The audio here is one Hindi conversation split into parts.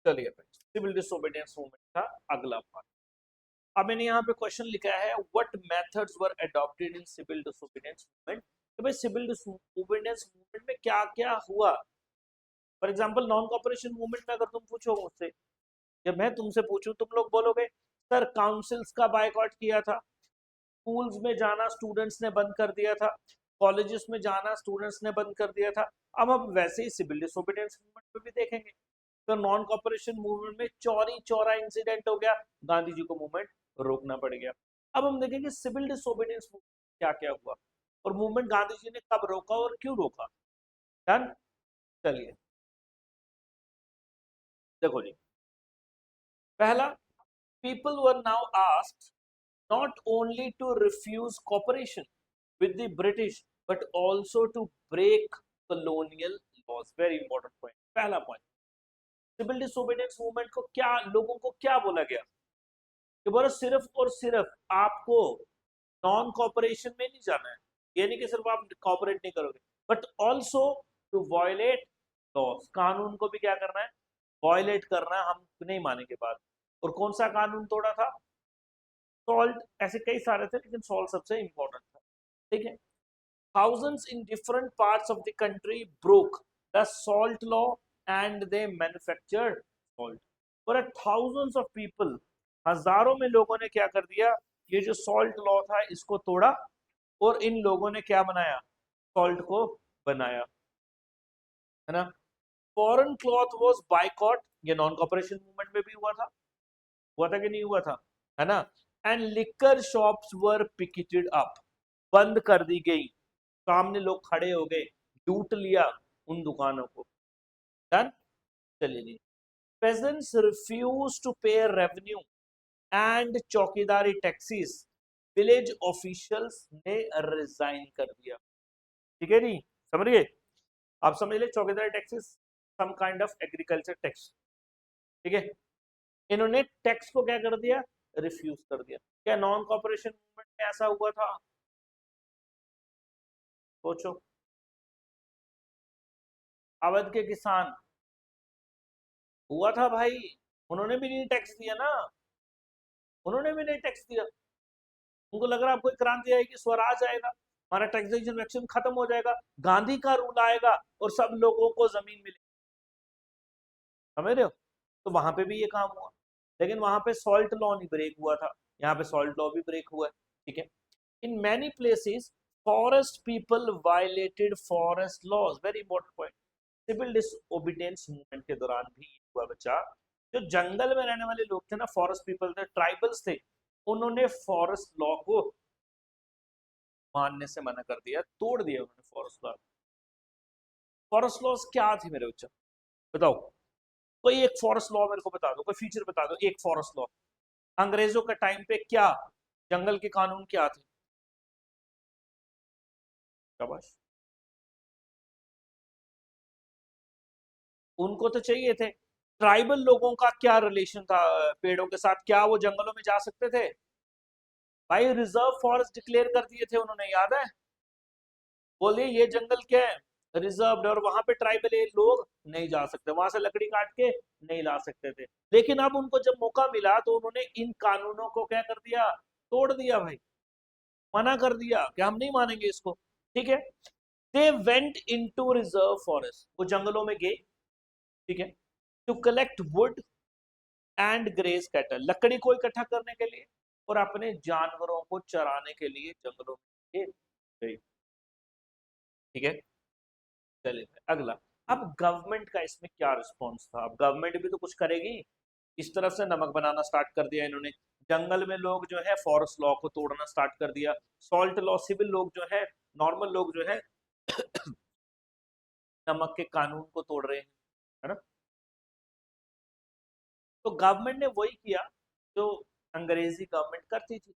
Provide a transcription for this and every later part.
चलिए सिविल डिसोबीडियंस मूवमेंट का अगला पार्ट। अब मैंने यहाँ पे क्वेश्चन लिखा है what methods were adopted in civil disobedience movement. तो भाई सिविल डिसोबीडियंस मूवमेंट में क्या क्या हुआ। For example non cooperation movement में अगर तुम पूछो मुझसे, जब मैं तुमसे पूछूं तुम लोग बोलोगे सर काउंसिल्स का बायकॉट किया था, स्कूल्स में जाना स्टूडेंट्स ने बंद कर दिया था, कॉलेजेस में जाना स्टूडेंट्स ने बंद कर दिया था। अब हम वैसे ही सिविल डिसोबीडियंस मूवमेंट में भी देखेंगे। तो नॉन कॉपरेशन मूवमेंट में चौरी चौरा इंसिडेंट हो गया, गांधी जी को मूवमेंट रोकना पड़ गया। अब हम देखेंगे सिविल डिसोबीडियंस मूवमेंट क्या क्या हुआ और मूवमेंट गांधी जी ने कब रोका और क्यों रोका। डन। चलिए देखो जी, पहला, people were now asked not only to refuse cooperation with the British but also to break colonial laws. Very important point। पहला पॉइंट, सिविल डिसोबीडियंस मूवमेंट को क्या लोगों को क्या बोला गया कि बोलो सिर्फ और सिर्फ आपको नॉन कॉपरेशन में नहीं जाना है, ये नहीं कि सिर्फ आप कॉपरेट नहीं करोगे but also to violate laws, कानून को भी क्या करना है, वायलेट करना है, हम नहीं मानेंगे बात। और कौन सा कानून तोड़ा था, सॉल्ट, ऐसे कई सारे थे लेकिन सॉल्ट सबसे इंपॉर्टेंट था। ठीक है, thousands in different parts of the country broke the salt law and they manufactured salt। for a thousands of people, हजारों में लोगों ने क्या कर दिया, ये जो सॉल्ट लॉ था इसको तोड़ा और इन लोगों ने क्या बनाया, सॉल्ट को बनाया, है ना। फॉरेन क्लॉथ वाज बायकॉट, ये नॉन कॉपरेशन मूवमेंट में भी हुआ था कि नहीं हुआ था, है ना। And liquor shops were picketed up, बंद कर दी गई, सामने लोग खड़े हो गए, लूट लिया उन दुकानों को। डन। चलिए जी, peasants refused to pay revenue and chowkidari taxes, village officials ने रिजाइन कर दिया। ठीक है जी, समझ गए आप, समझ ले chowkidari taxes, some kind of agriculture tax. ठीक है, इन्होंने टैक्स को क्या कर दिया, रिफ्यूज कर दिया। क्या नॉन कॉपरेशन मूवमेंट में ऐसा हुआ था, सोचो। अवध के किसान, हुआ था भाई, उन्होंने भी नहीं टैक्स दिया ना, उन्होंने भी नहीं टैक्स दिया। उनको लग रहा है कोई क्रांति आएगी, स्वराज आएगा, हमारा टैक्सेशन वैक्शन खत्म हो जाएगा, गांधी का रूल आएगा और सब लोगों को जमीन मिलेगी। समझ रहे हो, तो वहां पे भी ये काम हुआ, लेकिन वहां पे सॉल्ट लॉ नहीं ब्रेक हुआ था, यहाँ पे सॉल्ट लॉ भी ब्रेक हुआ है। ठीक है, in many places forest people violated forest laws, very important point. Civil disobedience movement के दौरान भी हुआ बच्चा, जो जंगल में रहने वाले लोग थे ना, फॉरेस्ट पीपल थे, ट्राइबल्स थे, उन्होंने फॉरेस्ट लॉ को मानने से मना कर दिया, तोड़ दिया उन्होंने फॉरेस्ट लॉ। फॉरेस्ट लॉज क्या थे मेरे बच्चा, बताओ, कोई एक फॉरेस्ट लॉ मेरे को बता दो, कोई फीचर बता दो, एक फॉरेस्ट लॉ। अंग्रेजों के टाइम पे क्या जंगल के कानून क्या थे, शाबाश। उनको तो चाहिए थे। ट्राइबल लोगों का क्या रिलेशन था पेड़ों के साथ, क्या वो जंगलों में जा सकते थे, भाई रिजर्व फॉरेस्ट डिक्लेयर कर दिए थे उन्होंने, याद है, बोलिए ये जंगल क्या है, रिजर्व, और वहां पे ट्राइबल लोग नहीं जा सकते, वहां से लकड़ी काट के नहीं ला सकते थे। लेकिन अब उनको जब मौका मिला तो उन्होंने इन कानूनों को क्या कर दिया, तोड़ दिया भाई, मना कर दिया कि हम नहीं मानेंगे इसको। ठीक है, they went into reserve forest, वो जंगलों में गए, ठीक है, to collect wood and graze cattle, लकड़ी को इकट्ठा करने के लिए और अपने जानवरों को चराने के लिए जंगलों में गए। ठीक है, चलिए अगला। अब गवर्नमेंट का इसमें क्या रिस्पॉन्स था, अब गवर्नमेंट भी तो कुछ करेगी, इस तरफ से नमक बनाना स्टार्ट कर दिया इन्होंने, जंगल में लोग जो है फॉरेस्ट लॉ को तोड़ना स्टार्ट कर दिया, सॉल्ट लॉ, सिविल लोग जो है, नॉर्मल लोग जो है नमक के कानून को तोड़ रहे हैं, है ना। तो गवर्नमेंट ने वही किया जो अंग्रेजी गवर्नमेंट करती थी,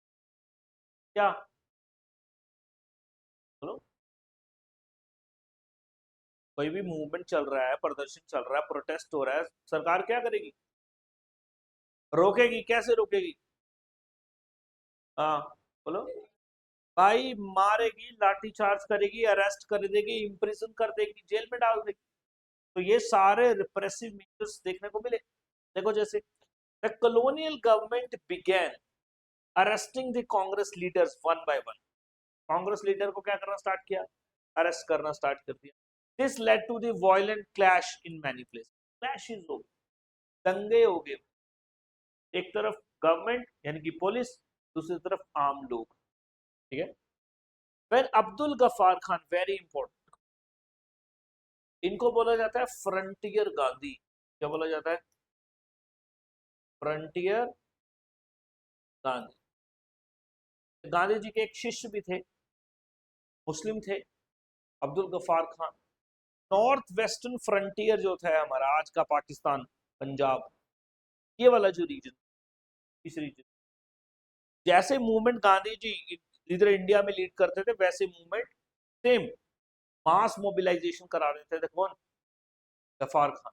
क्या, बोलो। कोई भी मूवमेंट चल रहा है, प्रदर्शन चल रहा है, प्रोटेस्ट हो रहा है, सरकार क्या करेगी, रोकेगी, कैसे रोकेगी, हाँ बोलो, भाई मारेगी, लाठी चार्ज करेगी, अरेस्ट कर देगी, इम्प्रिजन कर देगी, जेल में डाल देगी। तो ये सारे रिप्रेसिव मेजर्स देखने को मिले। देखो जैसे the colonial government began arresting the Congress leaders one by one. Congress leader को क्या करना स्टार्ट किया, अरेस्ट करना स्टार्ट कर दिया. This led to the violent clash in many place. Clashes हो गए, दंगे हो गए, एक तरफ गवर्नमेंट यानी कि पुलिस, दूसरी तरफ आम लोग. ठीक है. फिर अब्दुल गफ्फार खान, वेरी इंपॉर्टेंट, इनको बोला जाता है फ्रंटियर गांधी. क्या बोला जाता है? फ्रंटियर गांधी. गांधी जी के एक शिष्य भी थे, मुस्लिम थे, Abdul Gaffar Khan. North western frontier जो था हमारा आज का पाकिस्तान, पंजाब, ये वाला जो रीजन, इस रीजन, जैसे मूवमेंट गांधी जी इधर इंडिया में लीड करते थे, वैसे मूवमेंट सेम मास मोबिलाइजेशन करा रहे थे. कौन? गफ्फार खान.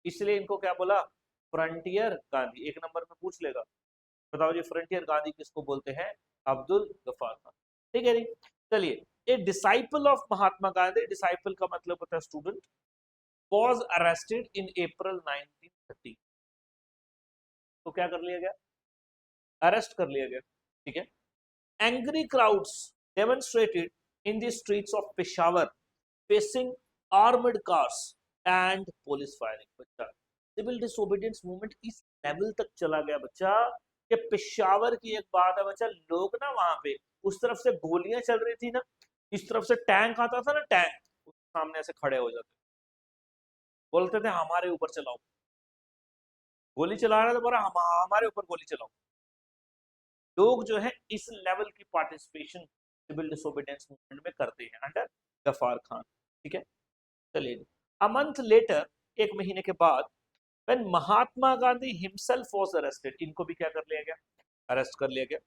इसलिए इनको क्या बोला? फ्रंटियर गांधी. एक नंबर में पूछ लेगा, बताओ जी फ्रंटियर गांधी किसको बोलते हैं? अब्दुल गफ्फार खान. ठीक है जी. चलिए, a disciple of Mahatma Gandhi, disciple का मतलब होता है student, was arrested in April 1930. तो क्या कर लिया गया? अरेस्ट कर लिया गया. ठीक है. Angry crowds demonstrated in the streets of Peshawar facing armed cars and police firing. बच्चा, सिविल डिसोबीडियंस मूवमेंट इस लेवल तक चला गया बच्चा कि पेशावर की एक बात है बच्चा, लोग ना वहां पे उस तरफ से गोलियां चल रही थी ना, इस तरफ से टैंक आता था ना, टैंक, उसके सामने ऐसे खड़े हो जाते, बोलते थे हमारे ऊपर चलाओ. गोली चला रहा था, बोला हमारे ऊपर गोली चलाओ. लोग जो है इस लेवल की पार्टिसिपेशन सिविल डिसोबीडियंस मूवमेंट में करते हैं अंडर गफ्फार खान. ठीक है. चलिए, अ मंथ लेटर, एक महीने के बाद, when Mahatma Gandhi himself was arrested, इनको भी क्या कर लिया गया? अरेस्ट कर लिया गया.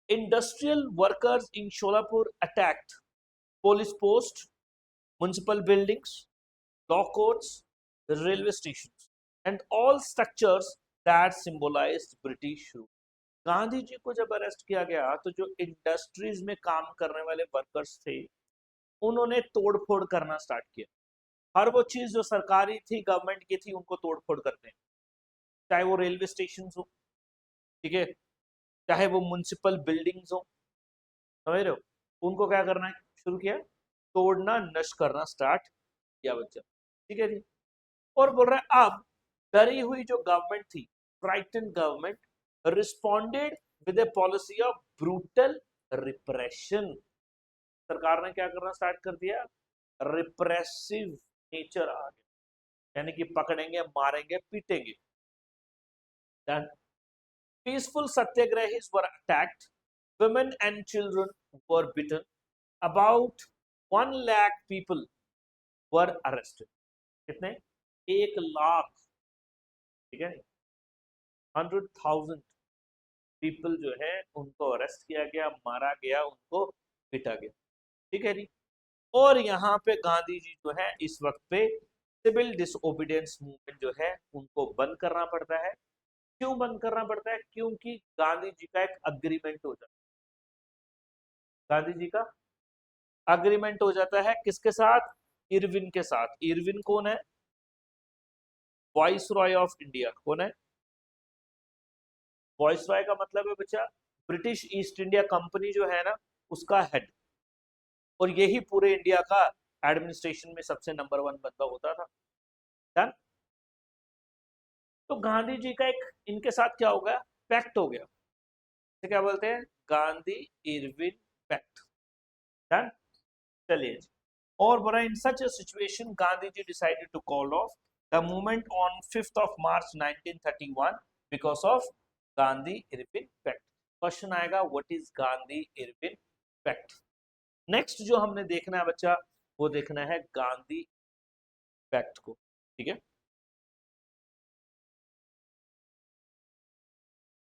Industrial workers in Sholapur attacked police post, municipal buildings, law courts, railway stations, and all structures that symbolized British rule. Gandhi ji को जब अरेस्ट किया गया तो जो इंडस्ट्रीज में काम करने वाले वर्कर्स थे, उन्होंने तोड़फोड़ करना स्टार्ट किया. हर वो चीज जो सरकारी थी, गवर्नमेंट की थी, उनको तोड़फोड़ करते हैं. चाहे वो रेलवे स्टेशन हो, ठीक है, चाहे वो म्युनिसिपल बिल्डिंग्स हो, समझ रहे हो, उनको क्या करना शुरू किया? तोड़ना, नष्ट करना स्टार्ट किया बच्चा. ठीक है जी. और बोल रहा है अब डरी हुई जो गवर्नमेंट थी, frighten government, responded with A policy of brutal repression. सरकार ने क्या करना स्टार्ट कर दिया? रिप्रेसिव नेचर आ गया, यानी कि पकड़ेंगे, मारेंगे, पीटेंगे. Then peaceful satyagrahis were attacked, women and children were beaten, about 1 lakh people were arrested. कितने? 1 लाख. ठीक है. 100,000 पीपल जो है उनको अरेस्ट किया गया, मारा गया, उनको पीटा गया. ठीक है जी. और यहाँ पे गांधी जी जो है इस वक्त पे सिविल डिसओबीडियंस मूवमेंट जो है उनको बंद करना पड़ता है. क्यों बंद करना पड़ता है? क्योंकि गांधी जी का एक अग्रीमेंट हो जाता है. गांधी जी का अग्रीमेंट हो जाता है किसके साथ? इरविन के साथ. इरविन कौन है? Voice Roy of India. कौन है? वॉइस रॉय का मतलब है बच्चा ब्रिटिश ईस्ट इंडिया कंपनी जो है ना, उसका हेड. और यही पूरे इंडिया का एडमिनिस्ट्रेशन में सबसे नंबर 1 बंदा होता था. डन. तो गांधी जी का एक इनके साथ क्या हो गया? पैक्ट हो गया. तो क्या बोलते हैं? Gandhi Irwin pact. डन. चलिए जी. और बड़ा, in such a situation Gandhi ji decided to call off the movement on 5th of March 1931 because of Gandhi Irwin pact. Question आएगा what is Gandhi Irwin pact. Next जो हमने देखना है बच्चा, वो देखना है गांधी पैक्ट को. ठीक है.